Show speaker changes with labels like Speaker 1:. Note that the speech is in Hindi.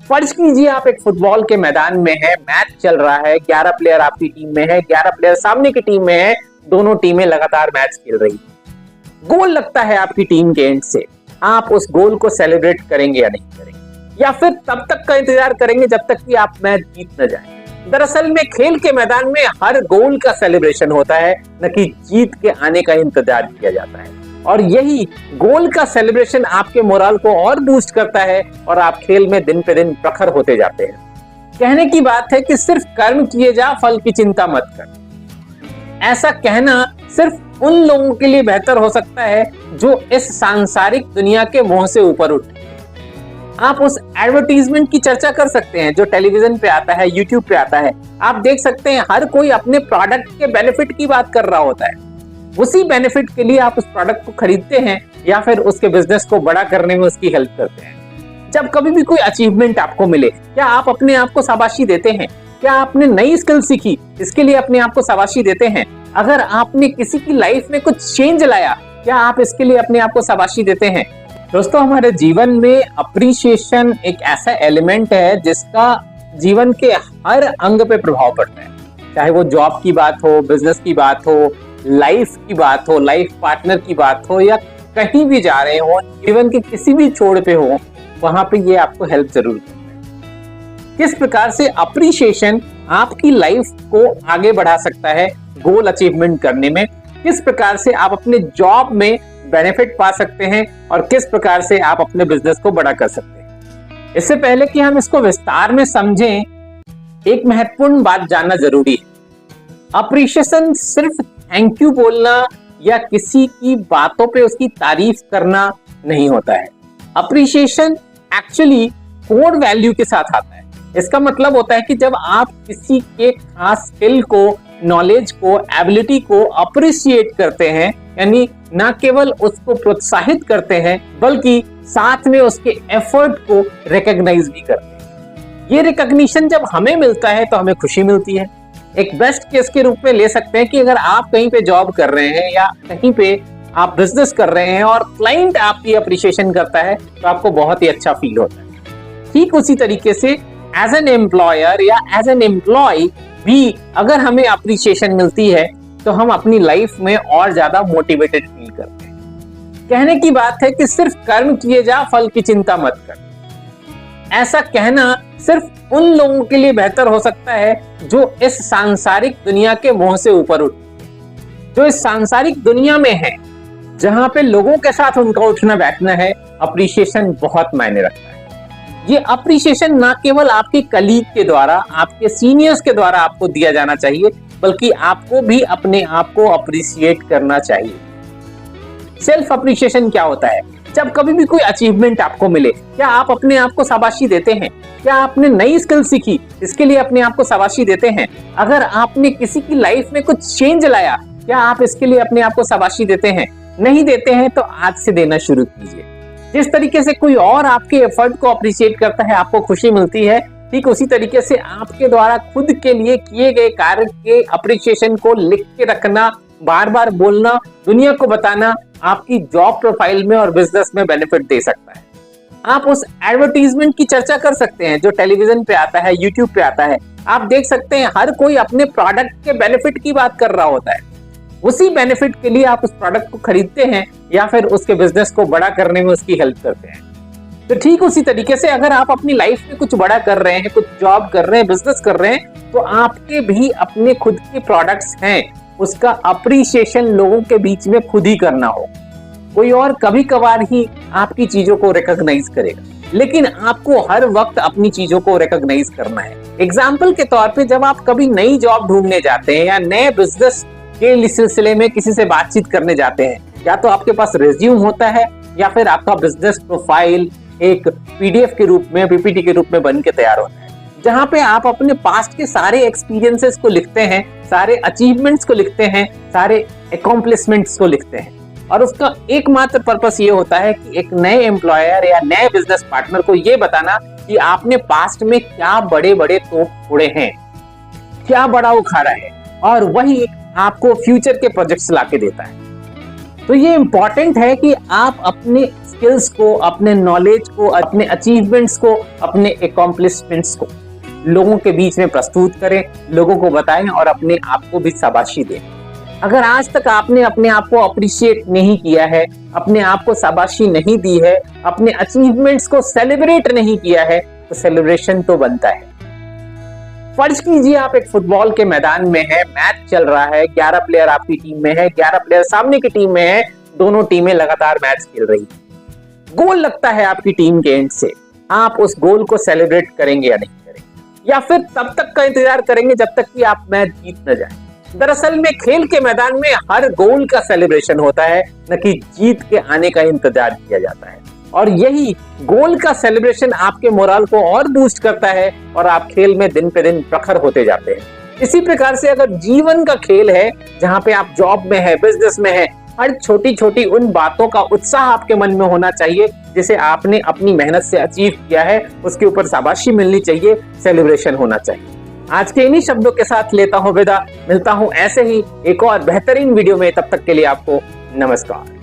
Speaker 1: फर्ज कीजिए आप एक फुटबॉल के मैदान में है, मैच चल रहा है, 11 प्लेयर आपकी टीम में है, 11 प्लेयर सामने की टीम में है, दोनों टीमें लगातार मैच खेल रही। गोल लगता है आपकी टीम के एंड से, आप उस गोल को सेलिब्रेट करेंगे या नहीं करेंगे, या फिर तब तक का इंतजार करेंगे जब तक कि आप मैच जीत न जाए। दरअसल में खेल के मैदान में हर गोल का सेलिब्रेशन होता है, न कि जीत के आने का इंतजार किया जाता है। और यही गोल का सेलिब्रेशन आपके मोरल को और बूस्ट करता है और आप खेल में दिन पे दिन प्रखर होते जाते हैं। कहने की बात है कि सिर्फ कर्म किए जा, फल की चिंता मत कर। ऐसा कहना सिर्फ उन लोगों के लिए बेहतर हो सकता है जो इस सांसारिक दुनिया के मोह से ऊपर उठे। आप उस एडवर्टीजमेंट की चर्चा कर सकते हैं जो टेलीविजन पे आता है, यूट्यूब पे आता है। आप देख सकते हैं हर कोई अपने प्रोडक्ट के बेनिफिट की बात कर रहा होता है। उसी बेनिफिट के लिए आप उस प्रोडक्ट को खरीदते हैं या फिर उसके बिजनेस को बड़ा करने में उसकी हेल्प करते हैं। जब कभी भी कोई अचीवमेंट आपको मिले, क्या आप अपने आप को शाबाशी देते हैं? क्या आपने नई स्किल सीखी, इसके लिए अपने आप को शाबाशी देते हैं? अगर आपने किसी की लाइफ में कुछ चेंज लाया, क्या आप इसके लिए अपने आप को शाबाशी देते हैं? दोस्तों, हमारे जीवन में अप्रिशिएशन एक ऐसा एलिमेंट है जिसका जीवन के हर अंग पे प्रभाव पड़ता है। चाहे वो जॉब की बात हो, बिजनेस की बात हो, लाइफ की बात हो, लाइफ पार्टनर की बात हो, या कहीं भी जा रहे हो, जीवन के किसी भी छोर पे हो, वहां पे ये आपको हेल्प जरूर करता है। किस प्रकार से अप्रिशिएशन आपकी लाइफ को आगे बढ़ा सकता है गोल अचीवमेंट करने में, किस प्रकार से आप अपने जॉब में बेनिफिट पा सकते हैं और किस प्रकार से आप अपने बिजनेस को बड़ा कर सकते हैं। इससे पहले कि हम इसको विस्तार में समझें, एक महत्वपूर्ण बात जानना जरूरी है। अप्रिशिएशन सिर्फ थैंक यू बोलना या किसी की बातों पे उसकी तारीफ करना नहीं होता है। अप्रिशिएशन एक्चुअली कोर वैल्यू के साथ आता है। इसका मतलब होता है कि जब आप किसी के खास स्किल को, नॉलेज को, एबिलिटी को अप्रिशिएट करते हैं, यानी ना केवल उसको प्रोत्साहित करते हैं बल्कि साथ में उसके एफर्ट को रिकॉग्नाइज भी करते हैं। ये रिकॉग्निशन जब हमें मिलता है तो हमें खुशी मिलती है। एक बेस्ट केस के रूप में ले सकते हैं कि अगर आप कहीं पे जॉब कर रहे हैं या कहीं पे आप बिजनेस कर रहे हैं और क्लाइंट आपकी अप्रिशिएशन करता है तो आपको बहुत ही अच्छा फील होता है। ठीक उसी तरीके से एज एन एम्प्लॉयर या एज एन एम्प्लॉय भी अगर हमें अप्रिशिएशन मिलती है तो हम अपनी लाइफ में और ज्यादा मोटिवेटेड फील करते हैं। कहने की बात है कि सिर्फ कर्म किए जा, फल की चिंता मत कर। ऐसा कहना सिर्फ उन लोगों के लिए बेहतर हो सकता है जो इस सांसारिक दुनिया के मोह से ऊपर उठे, जो इस सांसारिक दुनिया में है, जहां पे लोगों के साथ उनका उठना बैठना है। अप्रिशिएशन बहुत मायने रखता है। ये अप्रिशिएशन ना केवल आपके कलीग के द्वारा, आपके सीनियर्स के द्वारा आपको दिया जाना चाहिए, बल्कि आपको भी अपने आप को अप्रिशिएट करना चाहिए। सेल्फ अप्रिशिएशन क्या होता है? जब कभी भी कोई अचीवमेंट आपको मिले, क्या आप अपने आप को शाबाशी देते हैं? क्या आपने नई स्किल सीखी, इसके लिए अपने आप को शाबाशी देते हैं? अगर आपने किसी की लाइफ में कुछ चेंज लाया, क्या आप इसके लिए अपने आप को शाबाशी देते हैं? नहीं देते हैं तो आज से देना शुरू कीजिए। जिस तरीके से कोई और आपके एफर्ट को अप्रिशिएट करता है, आपको खुशी मिलती है, ठीक उसी तरीके से आपके द्वारा खुद के लिए किए गए कार्य के अप्रिशिएशन को लिख के रखना, बार बार बोलना, दुनिया को बताना आपकी जॉब प्रोफाइल में और बिजनेस में बेनिफिट दे सकता है। आप उस एडवर्टीजमेंट की चर्चा कर सकते हैं जो टेलीविजन पे आता है, यूट्यूब पे आता है। आप देख सकते हैं हर कोई अपने प्रोडक्ट के बेनिफिट की बात कर रहा होता है। उसी बेनिफिट के लिए आप उस प्रोडक्ट को खरीदते हैं या फिर उसके बिजनेस को बड़ा करने में उसकी हेल्प करते हैं। तो ठीक उसी तरीके से अगर आप अपनी लाइफ में कुछ बड़ा कर रहे हैं, कुछ जॉब कर रहे हैं, बिजनेस कर रहे हैं, तो आपके भी अपने खुद के प्रोडक्ट्स हैं, उसका अप्रिशिएशन लोगों के बीच में खुद ही करना हो। कोई और कभी कभार ही आपकी चीजों को रिकॉग्नाइज करेगा, लेकिन आपको हर वक्त अपनी चीजों को रिकॉग्नाइज करना है। एग्जाम्पल के तौर पे जब आप कभी नई जॉब ढूंढने जाते हैं या नए बिजनेस के सिलसिले में किसी से बातचीत करने जाते हैं, या तो आपके पास रिज्यूम होता है या फिर आपका बिजनेस प्रोफाइल एक पीडीएफ के रूप में, पीपीटी के रूप में बन के तैयार होता है, जहां पे आप अपने पास्ट के सारे एक्सपीरियंसेस को लिखते हैं, सारे अचीवमेंट्स को लिखते हैं, सारे अकॉम्प्लिशमेंट्स को लिखते हैं। और उसका एकमात्र पर्पस ये होता है कि एक नए एम्प्लॉयर या नए बिजनेस पार्टनर को ये बताना कि आपने पास्ट में क्या बड़े बड़े तोप फोड़े हैं, क्या बड़ा उखाड़ा है, और वही आपको फ्यूचर के प्रोजेक्ट्स लाके देता है। तो ये इंपॉर्टेंट है कि आप अपने स्किल्स को, अपने नॉलेज को, अपने अचीवमेंट्स को, अपने अकॉम्प्लिशमेंट्स को लोगों के बीच में प्रस्तुत करें, लोगों को बताएं और अपने आप को भी शाबाशी दें। अगर आज तक आपने अपने आप को अप्रिशिएट नहीं किया है, अपने आप को शाबाशी नहीं दी है, अपने अचीवमेंट्स को सेलिब्रेट नहीं किया है, तो सेलिब्रेशन तो बनता है। फर्ज कीजिए आप एक फुटबॉल के मैदान में हैं, मैच चल रहा है, 11 प्लेयर आपकी टीम में है, 11 प्लेयर सामने की टीम में है, दोनों टीमें लगातार मैच खेल रही हैं। गोल लगता है आपकी टीम के एंड से, आप उस गोल को सेलिब्रेट करेंगे या नहीं करेंगे, या फिर तब तक का इंतजार करेंगे जब तक कि आप मैच जीत न जाए। दरअसल में खेल के मैदान में हर गोल का सेलिब्रेशन होता है, न कि जीत के आने का इंतजार किया जाता है। और यही गोल का सेलिब्रेशन आपके मोरल को और बूस्ट करता है और आप खेल में दिन पे दिन प्रखर होते जाते हैं। इसी प्रकार से अगर जीवन का खेल है, जहां पे आप जॉब में है, बिजनेस में है, हर छोटी छोटी उन बातों का उत्साह आपके मन में होना चाहिए जिसे आपने अपनी मेहनत से अचीव किया है, उसके ऊपर शाबाशी मिलनी चाहिए, सेलिब्रेशन होना चाहिए। आज के इन्हीं शब्दों के साथ लेता हूं विदा, मिलता हूं ऐसे ही एक और बेहतरीन वीडियो में, तब तक के लिए आपको नमस्कार।